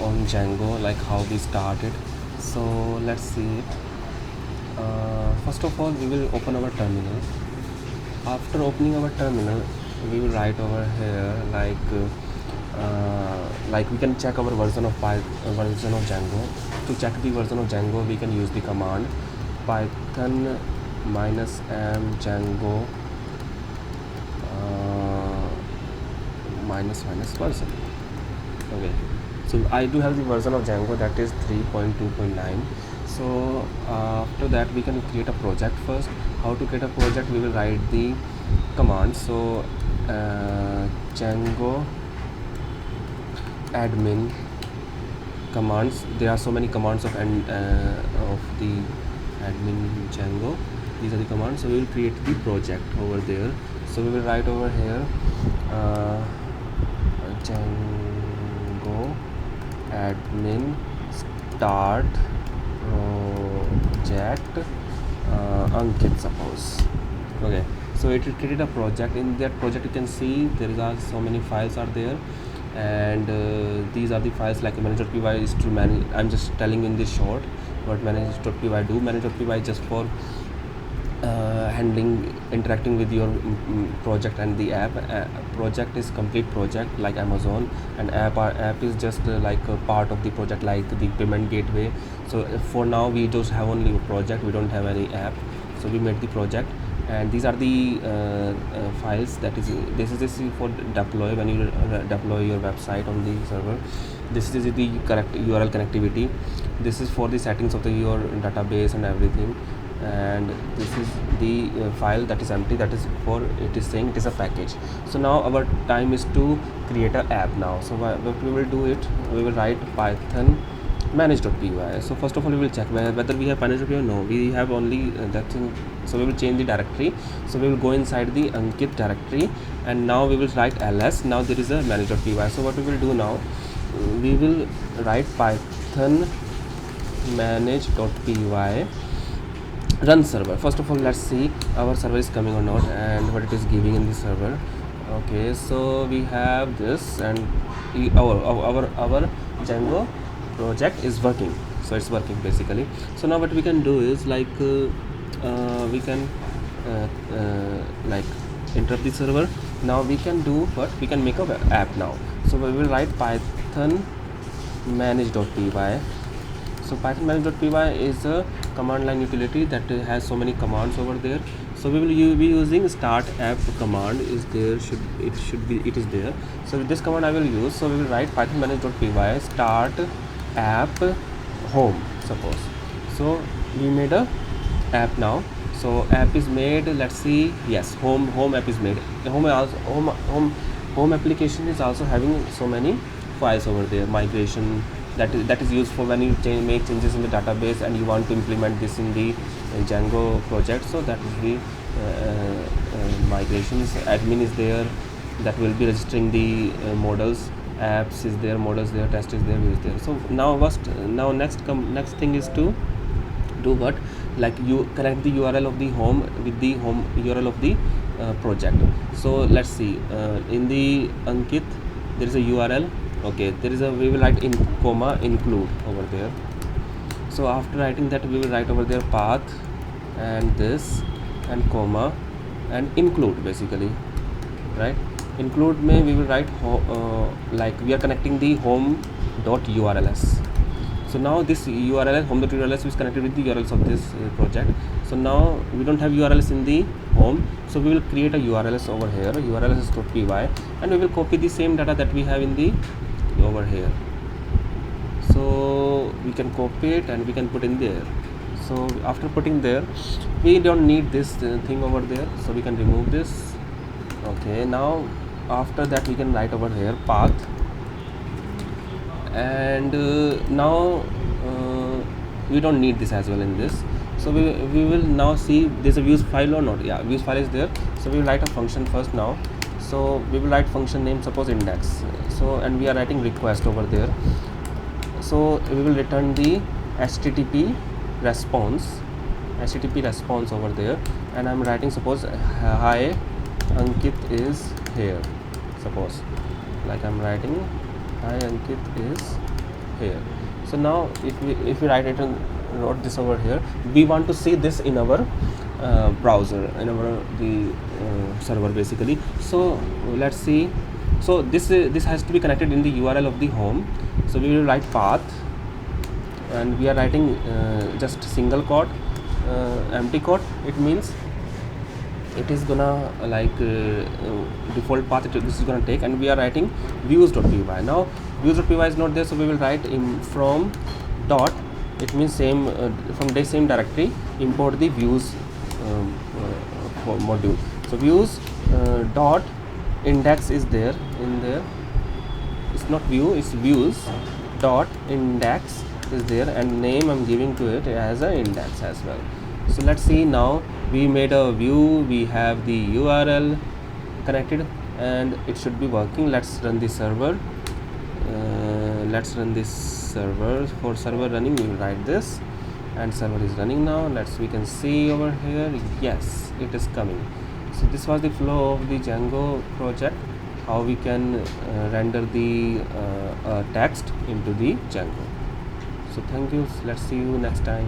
on Django, like how we started. So let's see it. First of all, we will open our terminal. After opening our terminal, we will write over here like we can check our version of version of Django. To check the version of Django, we can use the command python -m Django minus version. Okay, so I do have the version of Django that is 3.2.9. so after that we can create a project first. How to create a project? We will write the command. So Django admin commands. There are so many commands of the admin Django. These are the commands. So we will create the project over there. So we will write over here Django admin start project Ankit, suppose. Okay, so it created a project. In that project you can see there are so many files are there, and these are the files like manage.py is to manage. I'm just telling in this short what manage.py do. Manage.py just for handling, interacting with your project and the app. Project is complete project like Amazon, and app is just like a part of the project, like the payment gateway. So for now we just have only a project, we don't have any app. So we made the project, and these are the files. This is for deploy. When you deploy your website on the server, this is the correct URL connectivity. This is for the settings of your database and everything, and this is the file that is empty, that is for it is saying it is a package. So now our time is to create an app now. So what we will do it, we will write python manage.py. so first of all we will check whether we have manage.py or no. We have only that thing. So we will change the directory. So we will go inside the Ankit directory, and now we will write ls. Now there is a manage.py. So what we will do now, we will write python manage.py run server. First of all, let's see our server is coming or not, and what it is giving in the server. Okay, so we have this, and our Django project is working. So it's working basically. So now what we can do is like we can like interrupt the server. Now we can do what? We can make a app now. So we will write python manage.py. So python manage.py is a command line utility that has so many commands over there. So we will be using start app command. Is there, it is there. So with this command I will use. So we will write python manage.py start app home, suppose. So we made a app now. So app is made. Let's see. Yes, home app is made. Home application is also having so many files over there. Migration, that is used for when you make changes in the database and you want to implement this in the Django project. So that will be migrations. Admin is there, that will be registering the models. Apps is there, models there, test is there, view is there. So now next thing is to do what? Like you connect the URL of the home with the home URL of the project. So let's see, in the Ankit there is a URL. Okay, there is a, we will write in comma include over there. So after writing that, we will write over there path and this and comma and include basically, right? Include may we will write like we are connecting the home.urls. So now this URL home.urls is connected with the URLs of this project. So now we don't have URLs in the home, so we will create a URLs over here, urls.py, and we will copy the same data that we have in the over here. So we can copy it and we can put in there. So after putting there, we don't need this thing over there, so we can remove this. Okay, now after that we can write over here path, and now we don't need this as well in this. So we will now see there's a views file or not. Yeah, views file is there. So we will write a function first now. So we will write function name, suppose index. So and we are writing request over there. So we will return the http response over there, and I'm writing suppose hi Ankit is here, suppose, like I'm writing hi Ankit is here. So now if we write it and wrote this over here, we want to see this in our browser, in our server basically. So let's see. So this has to be connected in the URL of the home. So we will write path, and we are writing just single quote, empty quote. It means it is gonna default path this is gonna take, and we are writing views.py. Now views.py is not there, so we will write in from dot, it means same from the same directory import the views module. So views dot index is there in there, it's not view, it's views dot index is there, and name I'm giving to it as a index as well. So let's see, now we made a view, we have the URL connected, and it should be working. Let's run the server. Let's run this server. For server running, we will write this, and server is running now. We can see over here, yes, it is coming. So this was the flow of the Django project, how we can render the text into the Django. So thank you, let's see you next time.